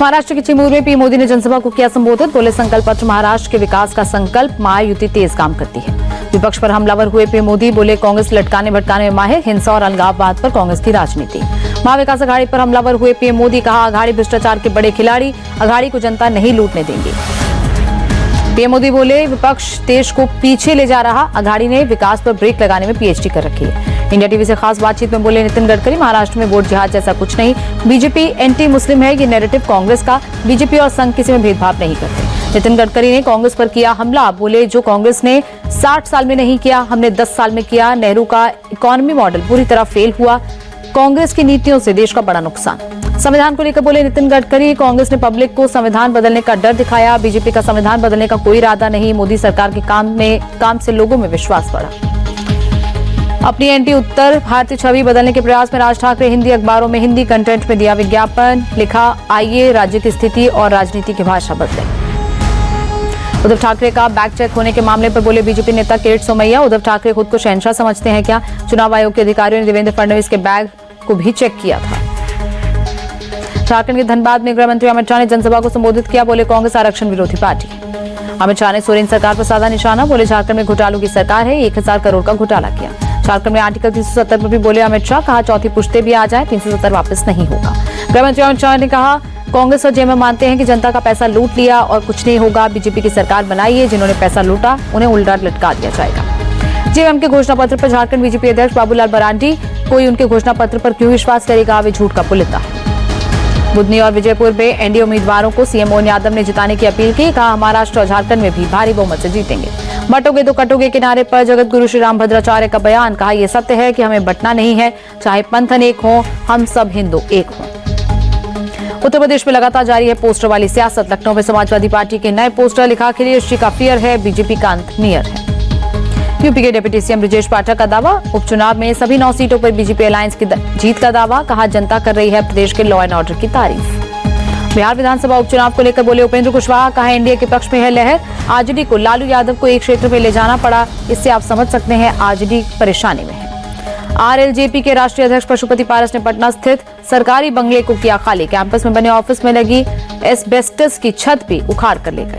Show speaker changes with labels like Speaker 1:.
Speaker 1: महाराष्ट्र के चिमूर में पीएम मोदी ने जनसभा को किया संबोधित। बोले, संकल्प पत्र महाराष्ट्र के विकास का संकल्प, महायुति तेज काम करती है। विपक्ष पर हमलावर हुए पीएम मोदी। बोले, कांग्रेस लटकाने भटकाने में माहिर, हिंसा और अलगाववाद पर कांग्रेस की राजनीति। महाविकास अघाड़ी पर हमलावर हुए पीएम मोदी। कहा, अघाड़ी भ्रष्टाचार के बड़े खिलाड़ी, अघाड़ी को जनता नहीं लूटने देंगी। पीएम मोदी बोले, विपक्ष देश को पीछे ले जा रहा, अघाड़ी ने विकास पर ब्रेक लगाने में पीएचडी कर रखी है। इंडिया टीवी से खास बातचीत में बोले नितिन गडकरी, महाराष्ट्र में वोट जिहाद जैसा कुछ नहीं, बीजेपी एंटी मुस्लिम है, ये नैरेटिव कांग्रेस का। बीजेपी और संघ किसी में भेदभाव नहीं करते। नितिन गडकरी ने कांग्रेस पर किया हमला। बोले, जो कांग्रेस ने 60 साल में नहीं किया, हमने 10 साल में किया। नेहरू का इकोनॉमी मॉडल पूरी तरह फेल हुआ। कांग्रेस की नीतियों से देश का बड़ा नुकसान। संविधान को लेकर बोले नितिन गडकरी, कांग्रेस ने पब्लिक को संविधान बदलने का डर दिखाया। बीजेपी का संविधान बदलने का कोई इरादा नहीं। मोदी सरकार के काम से लोगों में विश्वास बढ़ा। अपनी एंटी उत्तर भारतीय छवि बदलने के प्रयास में राज ठाकरे हिंदी अखबारों में हिंदी कंटेंट में दिया विज्ञापन। लिखा, आइए राज्य की स्थिति और राजनीति की भाषा बदले। उद्धव ठाकरे का बैग चेक होने के मामले पर बोले बीजेपी नेता किरीट सोमैया, उद्धव ठाकरे खुद को शहंशाह समझते हैं क्या? चुनाव आयोग के अधिकारियों ने देवेंद्र फडणवीस के बैग को भी चेक किया था। झारखंड के धनबाद में गृह मंत्री अमित शाह ने जनसभा को संबोधित किया। बोले, कांग्रेस आरक्षण विरोधी पार्टी है। अमित शाह ने सोरेन सरकार पर साधा निशाना। बोले, झारखंड में घोटालों की सरकार है, 1000 करोड़ का घोटाला किया। झारखंड में आर्टिकल 370 पर भी बोले अमित शाह। कहा, चौथी पुश्ते भी आ जाए, 370 वापस नहीं होगा। गृह मंत्री अमित शाह ने कहा, कांग्रेस और जेएमएम मानते हैं कि जनता का पैसा लूट लिया और कुछ नहीं होगा। बीजेपी की सरकार बनाई है, जिन्होंने पैसा लूटा उन्हें उल्टा लटका दिया जाएगा। जेएमएम के घोषणा पत्र पर झारखंड बीजेपी अध्यक्ष बाबूलाल मरांडी, कोई उनके घोषणा पत्र पर क्यों विश्वास करेगा, वे झूठ का पुलिंदा है। बुधनी और विजयपुर में एनडीए उम्मीदवारों को सीएम मोहन यादव ने जिताने की अपील की। कहा, महाराष्ट्र और झारखंड में भी भारी बहुमत से जीतेंगे। बटोगे तो कटोगे के नारे पर जगत गुरु श्री रामभद्राचार्य का बयान। कहा, यह सत्य है कि हमें बंटना नहीं है, चाहे पंथ अनेक हो, हम सब हिंदू एक हों। उत्तर प्रदेश में लगातार जारी है पोस्टर वाली सियासत। लखनऊ में समाजवादी पार्टी के नए पोस्टर। लिखा, अखिलेश जी का फियर है, बीजेपी का अंत नियर है। यूपी के डिप्टी सीएम ब्रजेश पाठक का दावा। उपचुनाव में सभी 9 सीटों पर बीजेपी अलायंस की जीत का दावा। कहा, जनता कर रही है प्रदेश के लॉ एंड ऑर्डर की तारीफ। बिहार विधानसभा उपचुनाव को लेकर बोले उपेंद्र कुशवाहा। कहा, एनडीए के पक्ष में है लहर। आरजेडी को लालू यादव को एक क्षेत्र में ले जाना पड़ा, इससे आप समझ सकते हैं आरजेडी परेशानी में है। आरएलजेपी के राष्ट्रीय अध्यक्ष पशुपति पारस ने पटना स्थित सरकारी बंगले को किया खाली। कैंपस में बने ऑफिस में लगी एस्बेस्टस की छत भी उखाड़ कर ले गए।